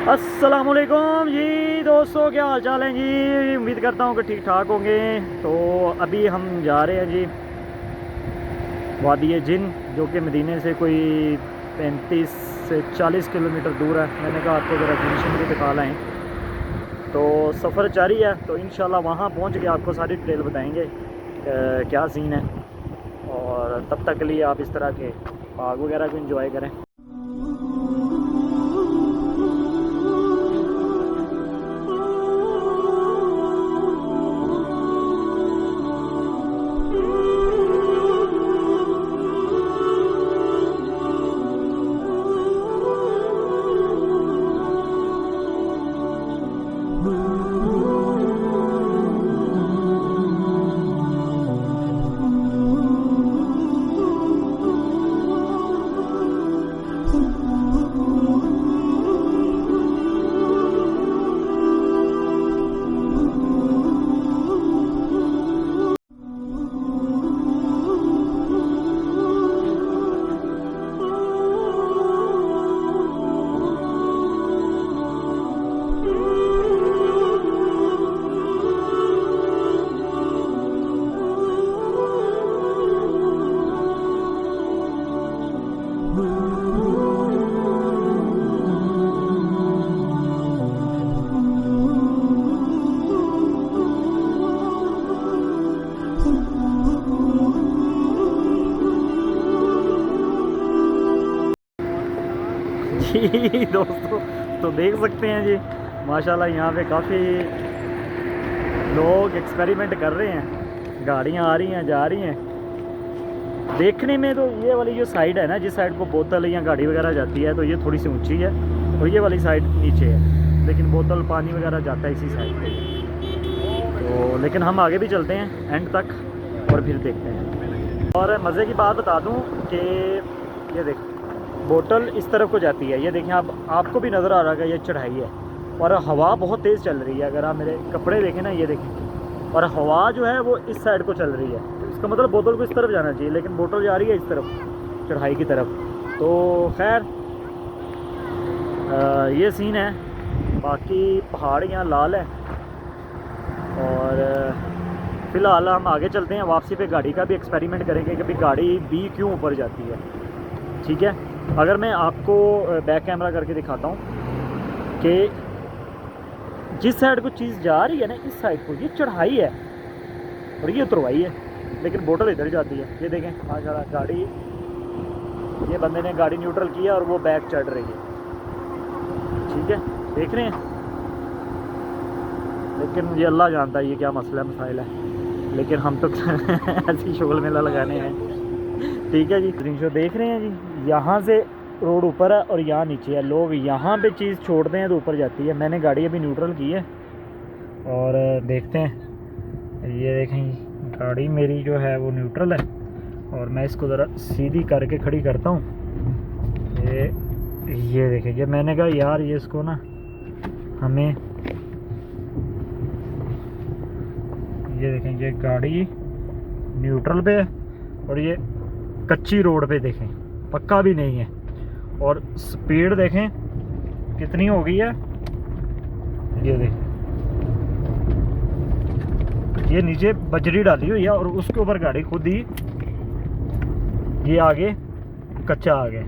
अस्सलामुअलैकुम जी दोस्तों, क्या हाल चाल है जी। उम्मीद करता हूँ कि ठीक ठाक होंगे। तो अभी हम जा रहे हैं जी वादी जिन, जो कि मदीने से कोई 35 से 40 किलोमीटर दूर है। मैंने कहा आपको ज़रा जंक्शन भी दिखा लाएँ। तो सफ़र जारी है, तो इंशाल्लाह वहाँ पहुँच के आपको सारी डिटेल बताएँगे क्या सीन है। और तब तक के लिए आप इस तरह के बाग वगैरह को एंजॉय करें। जी दोस्तों, तो देख सकते हैं जी माशाल्लाह यहाँ पे काफ़ी लोग एक्सपेरिमेंट कर रहे हैं। गाड़ियाँ आ रही हैं, जा रही हैं। देखने में तो ये वाली जो साइड है ना, जिस साइड को बोतल या गाड़ी वगैरह जाती है, तो ये थोड़ी सी ऊंची है और ये वाली साइड नीचे है, लेकिन बोतल पानी वगैरह जाता है इसी साइड पे। तो लेकिन हम आगे भी चलते हैं एंड तक और फिर देखते हैं। और मज़े की बात बता दूँ कि ये देख, बोतल इस तरफ को जाती है। ये देखें, आपको भी नज़र आ रहा है, ये चढ़ाई है और हवा बहुत तेज़ चल रही है। अगर आप मेरे कपड़े देखें ना, ये देखें, और हवा जो है वो इस साइड को चल रही है। इसका मतलब बोतल को इस तरफ जाना चाहिए, लेकिन बोतल जा रही है इस तरफ, चढ़ाई की तरफ। तो खैर ये सीन है। बाकी पहाड़ यहाँ लाल है। और फ़िलहाल हम आगे चलते हैं। वापसी पे गाड़ी का भी एक्सपेरिमेंट करेंगे कि भाई गाड़ी भी क्यों ऊपर जाती है। ठीक है, अगर मैं आपको बैक कैमरा करके दिखाता हूँ कि जिस साइड को चीज़ जा रही है ना, इस साइड को, ये चढ़ाई है और ये उतरवाई है, लेकिन बोतल इधर जाती है। ये देखें माशाल्लाह, गाड़ी, ये बंदे ने गाड़ी न्यूट्रल किया और वो बैक चढ़ रही है। ठीक है, देख रहे हैं। लेकिन ये अल्लाह जानता है ये क्या मसला मसाइल है, लेकिन हम तो ऐसी शोल मेला लगाने हैं। ठीक है जी, स्क्रीनशॉट देख रहे हैं जी। यहाँ से रोड ऊपर है और यहाँ नीचे है। लोग यहाँ पे चीज़ छोड़ते हैं तो ऊपर जाती है। मैंने गाड़ी अभी न्यूट्रल की है और देखते हैं। ये देखें, गाड़ी मेरी जो है वो न्यूट्रल है और मैं इसको ज़रा सीधी करके खड़ी करता हूँ। ये देखें, ये मैंने कहा यार ये इसको ना हमें, ये देखें, ये गाड़ी न्यूट्रल पे है और ये कच्ची रोड पे देखें, पक्का भी नहीं है। और स्पीड देखें कितनी हो गई है। ये देखें, ये नीचे बजरी डाली हुई है और उसके ऊपर गाड़ी खुद ही, ये आगे कच्चा आ गया।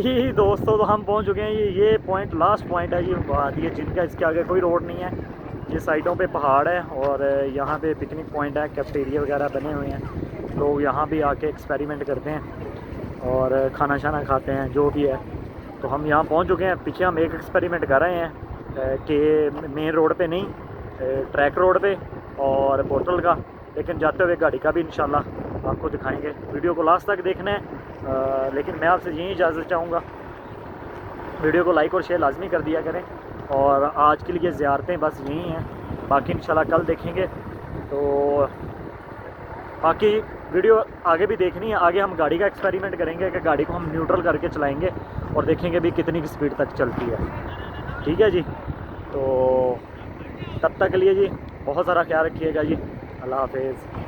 जी दोस्तों, तो हम पहुंच चुके हैं। ये पॉइंट लास्ट पॉइंट है जी वादिया जिन का। इसके आगे कोई रोड नहीं है, ये साइडों पे पहाड़ है और यहाँ पे पिकनिक पॉइंट है, कैफेटेरिया वगैरह बने हुए हैं। लोग यहाँ भी आके एक्सपेरिमेंट करते हैं और खाना शाना खाते हैं जो भी है। तो हम यहाँ पहुँच चुके हैं। पीछे हम एक एक्सपेरिमेंट कर रहे हैं कि मेन रोड पे नहीं, ट्रैक रोड पे और बोतल का, लेकिन जाते हुए गाड़ी का भी इंशाल्लाह आपको दिखाएंगे। वीडियो को लास्ट तक देखना है। लेकिन मैं आपसे यही इजाज़त चाहूँगा, वीडियो को लाइक और शेयर लाजमी कर दिया करें। और आज के लिए ज़ियारतें बस यही हैं, बाकी इंशाल्लाह कल देखेंगे। तो बाकी वीडियो आगे भी देखनी है। आगे हम गाड़ी का एक्सपेरिमेंट करेंगे कि गाड़ी को हम न्यूट्रल करके चलाएंगे और देखेंगे भी कितनी की स्पीड तक चलती है। ठीक है जी, तो तब तक के लिए जी बहुत सारा ख्याल रखिएगा जी। अल्लाह हाफिज़।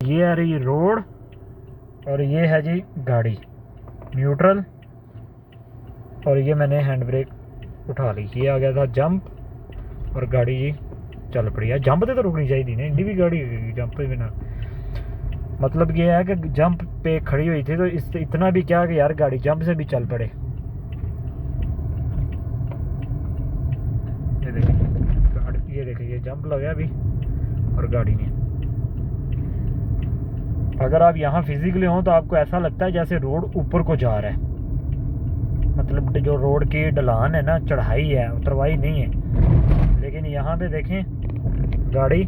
ये है रही रोड और ये है जी गाड़ी न्यूट्रल, और ये मैंने हैंड ब्रेक उठा ली। ये आ गया था जंप और गाड़ी जी चल पड़ी है। जंप तो रुकनी चाहिए ना, इंडी भी गाड़ी जंप पे बिना। मतलब ये है कि जंप पे खड़ी हुई थी तो इतना भी क्या कि यार गाड़ी जंप से भी चल पड़े। ये देखिए ये जंप लगा अभी और गाड़ी ने। अगर आप यहाँ फिजिकली हो तो आपको ऐसा लगता है जैसे रोड ऊपर को जा रहा है। मतलब जो रोड की ढलान है ना, चढ़ाई है, उतरवाई नहीं है। लेकिन यहाँ पे देखें गाड़ी,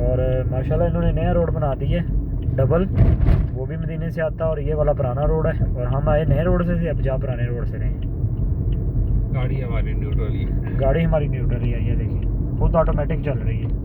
और माशाल्लाह इन्होंने नया रोड बना दी है डबल, वो भी मदीने से आता है और ये वाला पुराना रोड है। और हम आए नए रोड से, अब जा पुराने रोड से रहे। गाड़ी हमारी न्यूट्रल ही है। गाड़ी हमारी न्यूट्रल ही है, ये देखिए खुद ऑटोमेटिक चल रही है।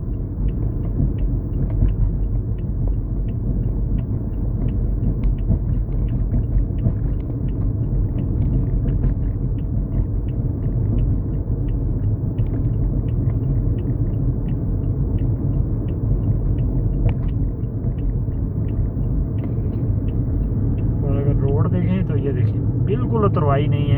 और अगर रोड देखें तो ये देखिए बिल्कुल उतरवाई नहीं